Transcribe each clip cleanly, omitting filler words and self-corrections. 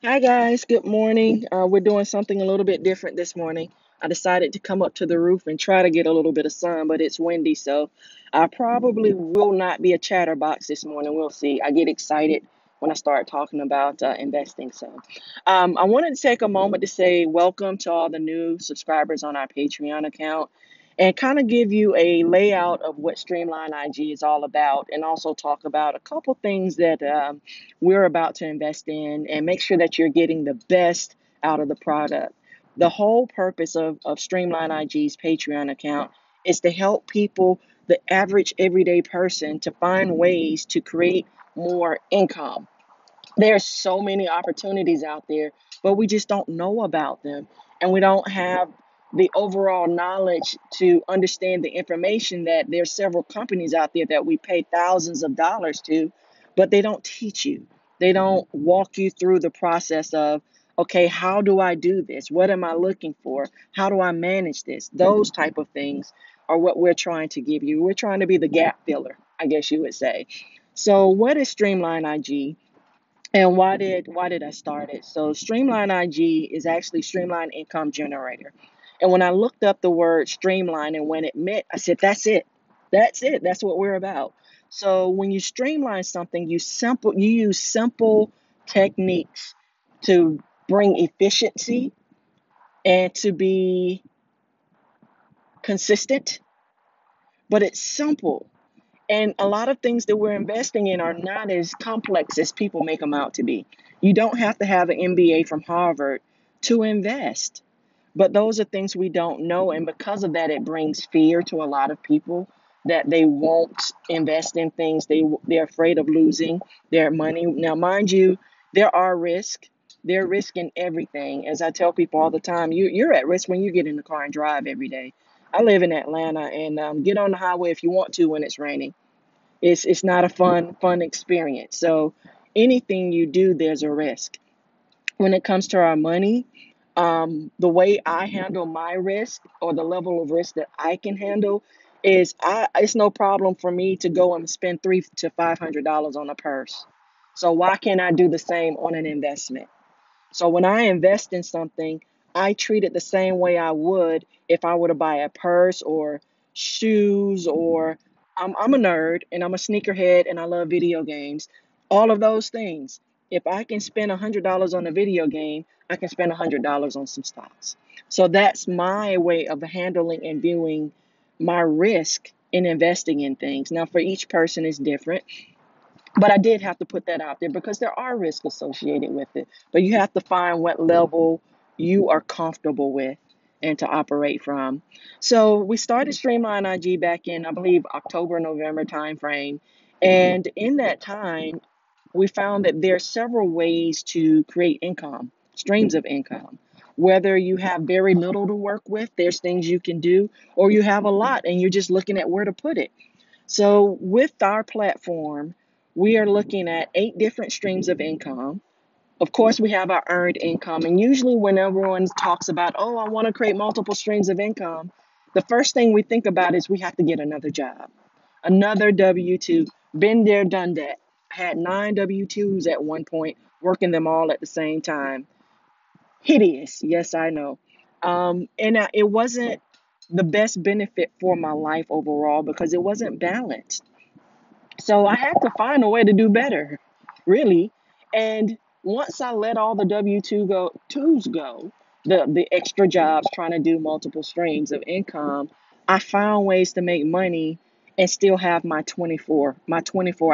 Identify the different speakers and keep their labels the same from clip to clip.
Speaker 1: Hi guys, good morning. We're doing something a little bit different this morning. I decided to come up to the roof and try to get a little bit of sun, but it's windy, so I probably will not be a chatterbox this morning. We'll see. I get excited when I start talking about investing. I wanted to take a moment to say welcome to all the new subscribers on our Patreon account and kind of give you a layout of what StreamlineIG is all about and also talk about a couple things that we're about to invest in and make sure that you're getting the best out of the product. The whole purpose of StreamlineIG's Patreon account is to help people, the average everyday person, to find ways to create more income. There's so many opportunities out there, but we just don't know about them. And we don't have the overall knowledge to understand the information that there's several companies out there that we pay thousands of dollars to, but they don't teach you. They don't walk you through the process of, okay, how do I do this? What am I looking for? How do I manage this? Those type of things are what we're trying to give you. We're trying to be the gap filler, I guess you would say. So what is Streamline IG? And why did I start it? So Streamline IG is actually Streamline Income Generator. And when I looked up the word streamline and when it meant, I said, that's it. That's it. That's what we're about. So when you streamline something, you use simple techniques to bring efficiency and to be consistent, but it's simple. And a lot of things that we're investing in are not as complex as people make them out to be. You don't have to have an MBA from Harvard to invest. But those are things we don't know. And because of that, it brings fear to a lot of people that they won't invest in things. They're afraid of losing their money. Now, mind you, there are risks. There are risks in everything. As I tell people all the time, you're at risk when you get in the car and drive every day. I live in Atlanta, and get on the highway if you want to when it's raining. It's not a fun experience. So anything you do, there's a risk. When it comes to our money, the way I handle my risk or the level of risk that I can handle is it's no problem for me to go and spend $300 to $500 on a purse. So why can't I do the same on an investment? So when I invest in something, I treat it the same way I would if I were to buy a purse or shoes or I'm a nerd and I'm a sneakerhead and I love video games. All of those things. If I can spend $100 on a video game, I can spend $100 on some stocks. So that's my way of handling and viewing my risk in investing in things. Now, for each person is different. But I did have to put that out there because there are risks associated with it. But you have to find what level you are comfortable with and to operate from. So we started Streamline IG back in, I believe, October, November timeframe. And in that time, we found that there are several ways to create income, streams of income. Whether you have very little to work with, there's things you can do, or you have a lot and you're just looking at where to put it. So with our platform, we are looking at 8 different streams of income. Of course, we have our earned income. And usually when everyone talks about, oh, I want to create multiple streams of income, the first thing we think about is we have to get another job, another W-2. Been there, done that. I had 9 W-2s at one point, working them all at the same time. Hideous. Yes, I know. And it wasn't the best benefit for my life overall because it wasn't balanced. So I had to find a way to do better, really. And once I let all the W-2s go, the extra jobs trying to do multiple streams of income, I found ways to make money and still have my 24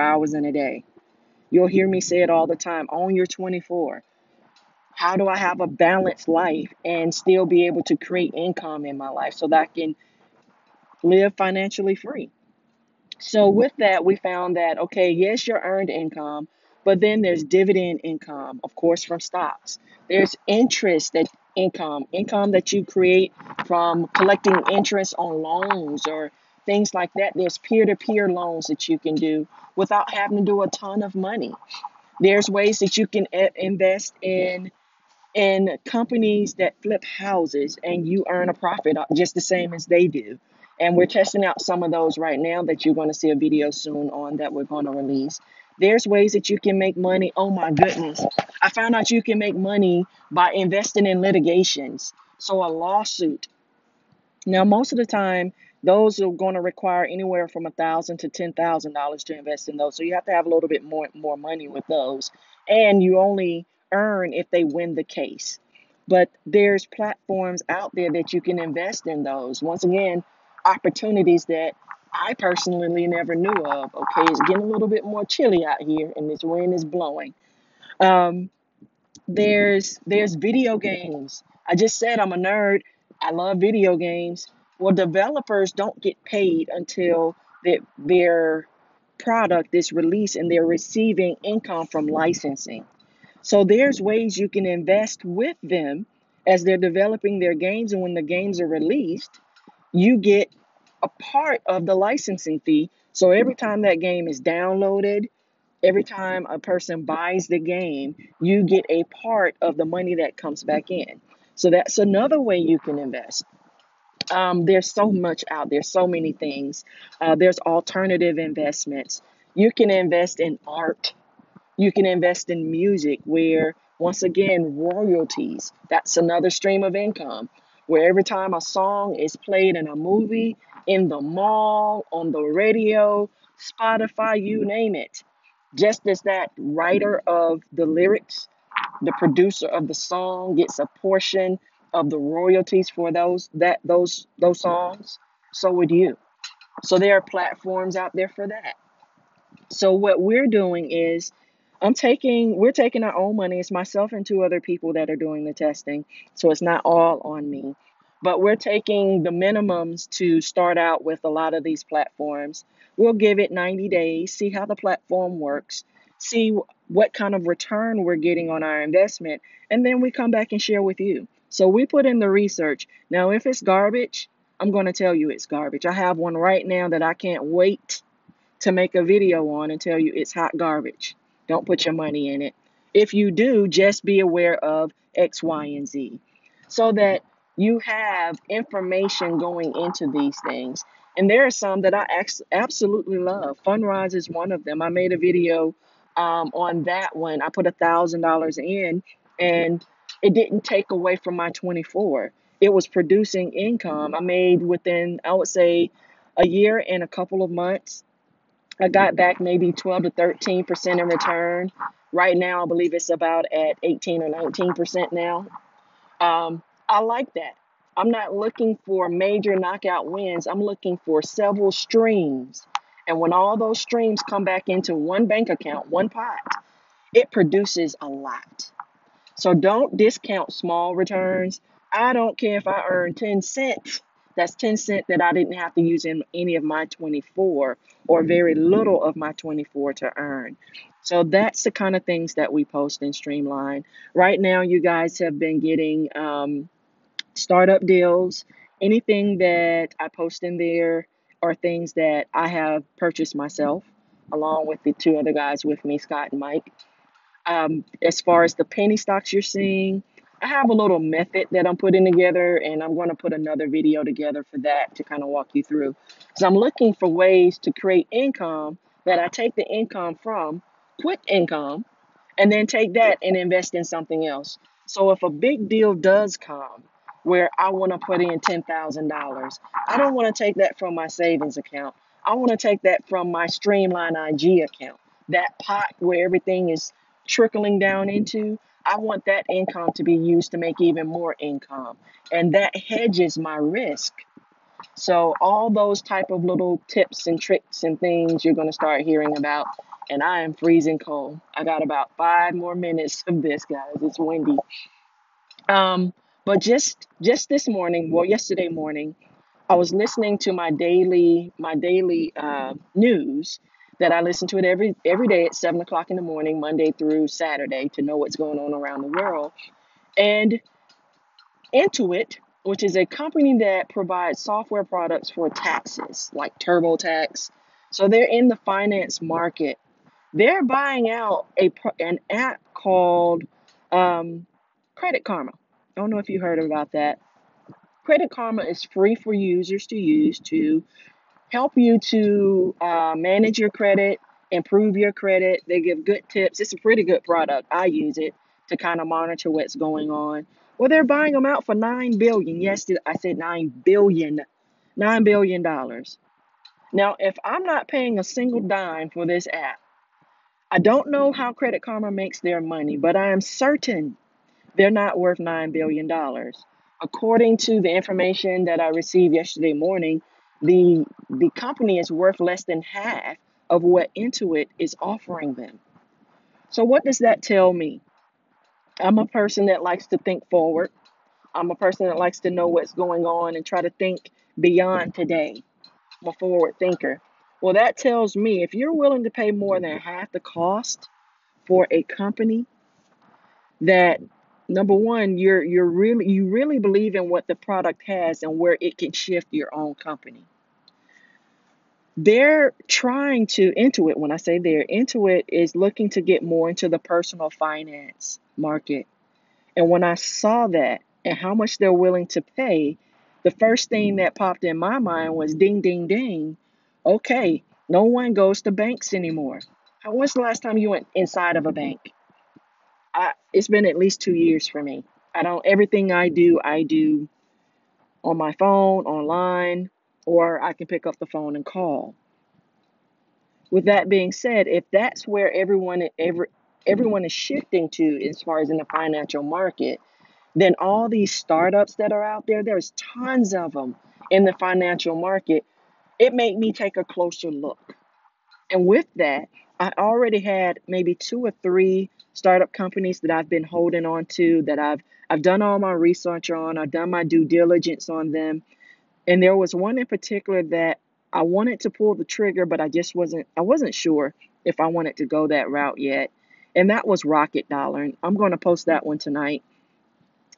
Speaker 1: hours in a day. You'll hear me say it all the time, own your 24. How do I have a balanced life and still be able to create income in my life so that I can live financially free? So with that, we found that, okay, yes, your earned income, but then there's dividend income, of course, from stocks. There's income that you create from collecting interest on loans or things like that. There's peer-to-peer loans that you can do without having to do a ton of money. There's ways that you can invest in companies that flip houses and you earn a profit just the same as they do. And we're testing out some of those right now that you're going to see a video soon on that we're going to release. There's ways that you can make money. Oh my goodness. I found out you can make money by investing in litigations. So a lawsuit. Now, most of the time, those are going to require anywhere from $1,000 to $10,000 to invest in those. So you have to have a little bit more money with those, and you only earn if they win the case. But there's platforms out there that you can invest in those. Once again, opportunities that I personally never knew of. Okay, it's getting a little bit more chilly out here, and this wind is blowing. Um, there's video games. I just said I'm a nerd. I love video games. Well, developers don't get paid until their product is released and they're receiving income from licensing. So there's ways you can invest with them as they're developing their games, and when the games are released, you get a part of the licensing fee. So every time that game is downloaded, every time a person buys the game, you get a part of the money that comes back in. So that's another way you can invest. There's so much out there, so many things. There's alternative investments. You can invest in art. You can invest in music where, once again, royalties, that's another stream of income, where every time a song is played in a movie, in the mall, on the radio, Spotify, you name it, just as that writer of the lyrics, the producer of the song gets a portion of the royalties for those songs, so would you. So there are platforms out there for that. So what we're doing is we're taking our own money. It's myself and two other people that are doing the testing. So it's not all on me. But we're taking the minimums to start out with a lot of these platforms. We'll give it 90 days, see how the platform works, see what kind of return we're getting on our investment, and then we come back and share with you. So we put in the research. Now, if it's garbage, I'm going to tell you it's garbage. I have one right now that I can't wait to make a video on and tell you it's hot garbage. Don't put your money in it. If you do, just be aware of X, Y, and Z so that you have information going into these things. And there are some that I absolutely love. Fundrise is one of them. I made a video on that one. I put $1,000 in, and it didn't take away from my 24. It was producing income. I made within, I would say, a year and a couple of months. I got back maybe 12 to 13% in return. Right now, I believe it's about at 18 or 19% now. I like that. I'm not looking for major knockout wins. I'm looking for several streams. And when all those streams come back into one bank account, one pot, it produces a lot. So don't discount small returns. I don't care if I earn 10 cents. That's 10 cents that I didn't have to use in any of my 24 or very little of my 24 to earn. So that's the kind of things that we post in Streamline. Right now, you guys have been getting startup deals. Anything that I post in there are things that I have purchased myself, along with the two other guys with me, Scott and Mike. As far as the penny stocks you're seeing, I have a little method that I'm putting together, and I'm going to put another video together for that to kind of walk you through. So I'm looking for ways to create income that I take the income from, quick income, and then take that and invest in something else. So if a big deal does come where I want to put in $10,000, I don't want to take that from my savings account. I want to take that from my StreamlineIG account, that pot where everything is trickling down into. I want that income to be used to make even more income, and that hedges my risk. So all those type of little tips and tricks and things you're going to start hearing about. And I am freezing cold. I got about 5 more minutes of this, guys. It's windy. But just this morning, well, yesterday morning, I was listening to my daily news that I listen to it every day at 7 o'clock in the morning, Monday through Saturday, to know what's going on around the world. And Intuit, which is a company that provides software products for taxes, like TurboTax. So they're in the finance market. They're buying out an app called Credit Karma. I don't know if you heard about that. Credit Karma is free for users to use to help you to manage your credit improve your credit. They give good tips. It's a pretty good product. I use it to kind of monitor what's going on. Well, they're buying them out for $9 billion. Yes, I said $9 billion, $9 billion. Now, if I'm not paying a single dime for this app, I don't know how Credit Karma makes their money, but I am certain they're not worth $9 billion. According to the information that I received yesterday morning, the company is worth less than half of what Intuit is offering them. So what does that tell me? I'm a person that likes to think forward. I'm a person that likes to know what's going on and try to think beyond today. I'm a forward thinker. Well, that tells me if you're willing to pay more than half the cost for a company, that number one, you really believe in what the product has and where it can shift your own company. They're trying to Intuit, when I say they're, Intuit is looking to get more into the personal finance market. And when I saw that and how much they're willing to pay, the first thing that popped in my mind was ding, ding, ding. Okay, no one goes to banks anymore. When's the last time you went inside of a bank? It's been at least 2 years for me. Everything I do on my phone, online, or I can pick up the phone and call. With that being said, if that's where everyone is shifting to as far as in the financial market, then all these startups that are out there, there's tons of them in the financial market. It made me take a closer look. And with that, I already had maybe 2 or 3 startup companies that I've been holding on to, that I've done all my research on, I've done my due diligence on them. And there was one in particular that I wanted to pull the trigger, but I wasn't sure if I wanted to go that route yet. And that was Rocket Dollar. And I'm going to post that one tonight.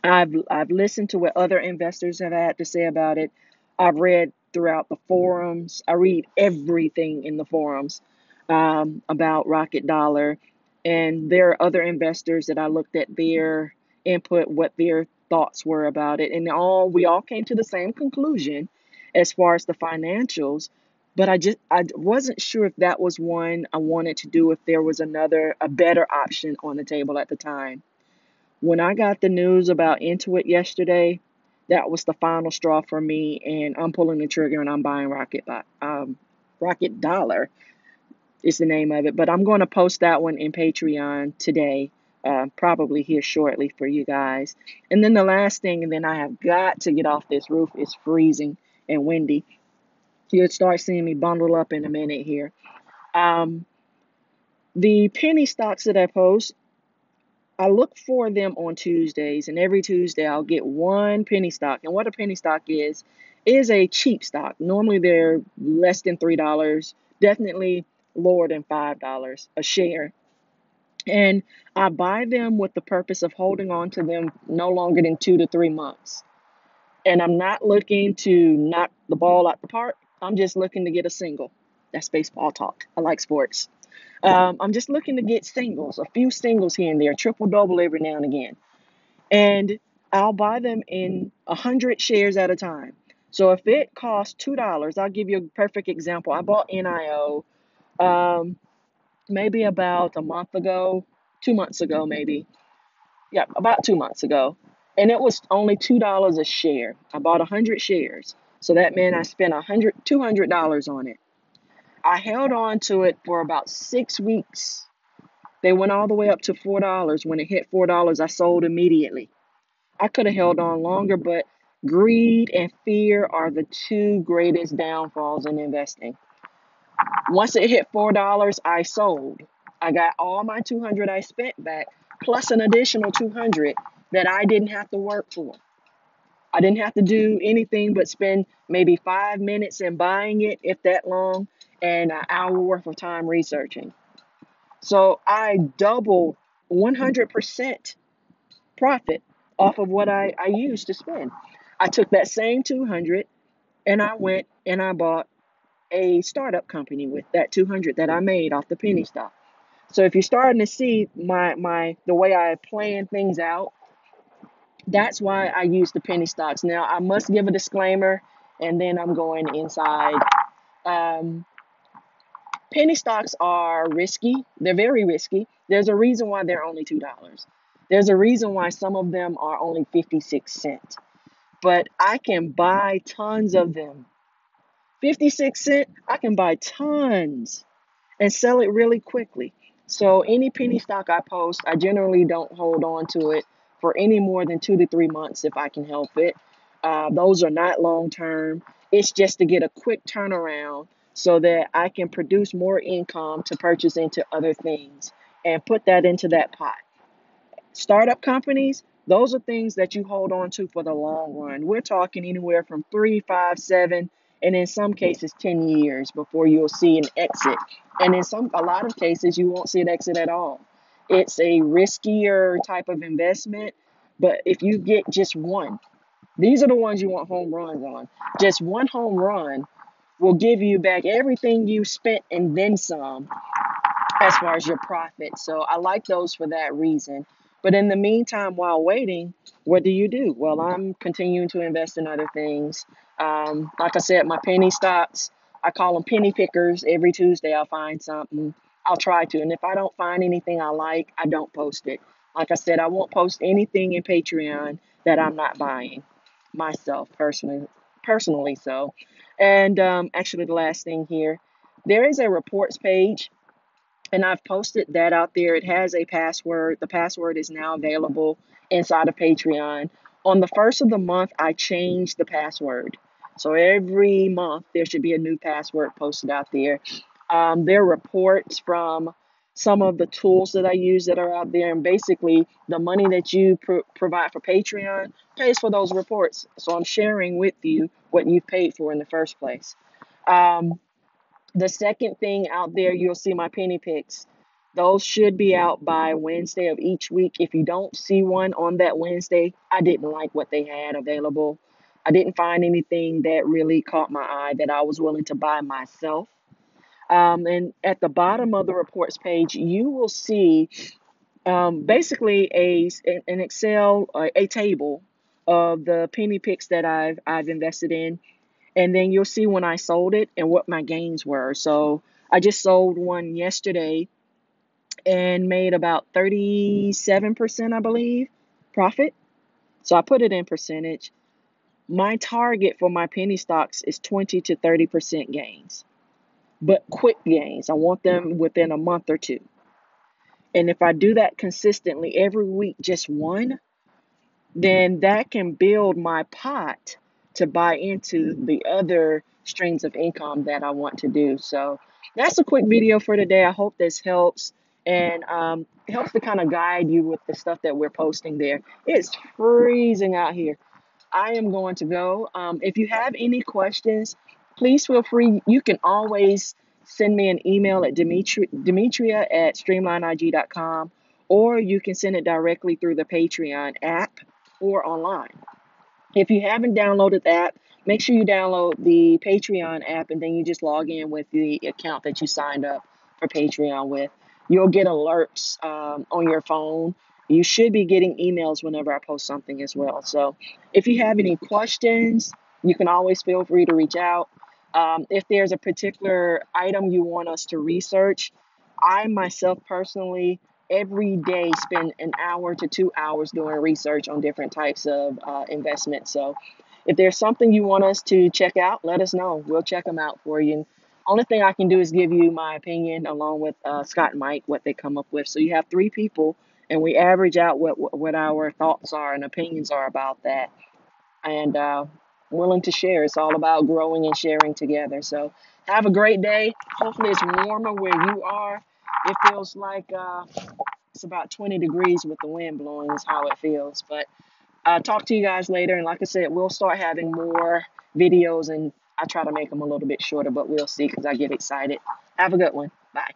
Speaker 1: I've listened to what other investors have had to say about it. I've read throughout the forums. I read everything in the forums about Rocket Dollar, and there are other investors that I looked at their input, what their thoughts were about it, and we all came to the same conclusion as far as the financials. But I wasn't sure if that was one I wanted to do, if there was a better option on the table at the time. When I got the news about Intuit yesterday, that was the final straw for me, and I'm pulling the trigger and I'm buying Rocket Dollar is the name of it. But I'm going to post that one in Patreon today, probably here shortly for you guys. And then the last thing, and then I have got to get off this roof. It's freezing and windy. You'll start seeing me bundle up in a minute here. The penny stocks that I post, I look for them on Tuesdays, and every Tuesday I'll get one penny stock. And what a penny stock is a cheap stock. Normally they're less than $3, definitely lower than $5 a share. And I buy them with the purpose of holding on to them no longer than 2 to 3 months. And I'm not looking to knock the ball out the park. I'm just looking to get a single. That's baseball talk. I like sports. I'm just looking to get singles, a few singles here and there, triple double every now and again. And I'll buy them in 100 shares at a time. So if it costs $2, I'll give you a perfect example. I bought NIO maybe about a month ago, 2 months ago, maybe. Yeah, about 2 months ago. And it was only $2 a share. I bought 100 shares. So that meant I spent $200 on it. I held on to it for about 6 weeks. They went all the way up to $4. When it hit $4, I sold immediately. I could have held on longer, but greed and fear are the two greatest downfalls in investing. Once it hit $4, I sold. I got all my 200 I spent back, plus an additional 200 that I didn't have to work for. I didn't have to do anything but spend maybe 5 minutes in buying it, if that long, and an hour worth of time researching. So I doubled 100% profit off of what I used to spend. I took that same 200 and I went and I bought a startup company with that 200 that I made off the penny stock. So if you're starting to see the way I plan things out, that's why I use the penny stocks. Now I must give a disclaimer, and then I'm going inside. Penny stocks are risky. They're very risky. There's a reason why they're only $2. There's a reason why some of them are only 56 cents. But I can buy tons of them. 56 cents, I can buy tons and sell it really quickly. So any penny stock I post, I generally don't hold on to it for any more than 2 to 3 months if I can help it. Those are not long term. It's just to get a quick turnaround so that I can produce more income to purchase into other things and put that into that pot. Startup companies, those are things that you hold on to for the long run. We're talking anywhere from 3, 5, 7, and in some cases 10 years before you'll see an exit. And in a lot of cases, you won't see an exit at all. It's a riskier type of investment, but if you get just one, these are the ones you want home runs on. Just one home run will give you back everything you spent and then some as far as your profit. So I like those for that reason. But in the meantime, while waiting, what do? Well, I'm continuing to invest in other things. Like I said, my penny stocks, I call them penny pickers. Every Tuesday, I'll find something. I'll try to. And if I don't find anything I like, I don't post it. Like I said, I won't post anything in Patreon that I'm not buying myself personally. So, and actually, the last thing here, there is a reports page and I've posted that out there. It has a password. The password is now available inside of Patreon. On the first of the month, I changed the password. So every month, there should be a new password posted out there. There are reports from some of the tools that I use that are out there. And basically, the money that you provide for Patreon pays for those reports. So I'm sharing with you what you've paid for in the first place. Um, the second thing out there, you'll see my penny picks. Those should be out by Wednesday of each week. If you don't see one on that Wednesday, I didn't like what they had available. I didn't find anything that really caught my eye that I was willing to buy myself. And at the bottom of the reports page, you will see basically an Excel, a table of the penny picks that I've invested in, and then you'll see when I sold it and what my gains were. So I just sold one yesterday and made about 37%, I believe, profit. So I put it in percentage. My target for my penny stocks is 20 to 30% gains, but quick gains. I want them within a month or two. And if I do that consistently every week, just one, then that can build my pot to buy into the other streams of income that I want to do. So that's a quick video for today. I hope this helps and helps to kind of guide you with the stuff that we're posting there. It's freezing out here. I am going to go. If you have any questions, please feel free. You can always send me an email at Demetria@StreamlineIG.com, or you can send it directly through the Patreon app or online. If you haven't downloaded the app, make sure you download the Patreon app and then you just log in with the account that you signed up for Patreon with. You'll get alerts on your phone. You should be getting emails whenever I post something as well. So if you have any questions, you can always feel free to reach out. If there's a particular item you want us to research, I myself personally every day spend an hour to 2 hours doing research on different types of investments. So if there's something you want us to check out, let us know. We'll check them out for you. And only thing I can do is give you my opinion along with Scott and Mike, what they come up with. So you have three people and we average out what our thoughts are and opinions are about that. And willing to share. It's all about growing and sharing together. So have a great day. Hopefully it's warmer where you are. It feels like it's about 20 degrees with the wind blowing is how it feels. But talk to you guys later. And like I said, we'll start having more videos and I try to make them a little bit shorter, but we'll see because I get excited. Have a good one. Bye.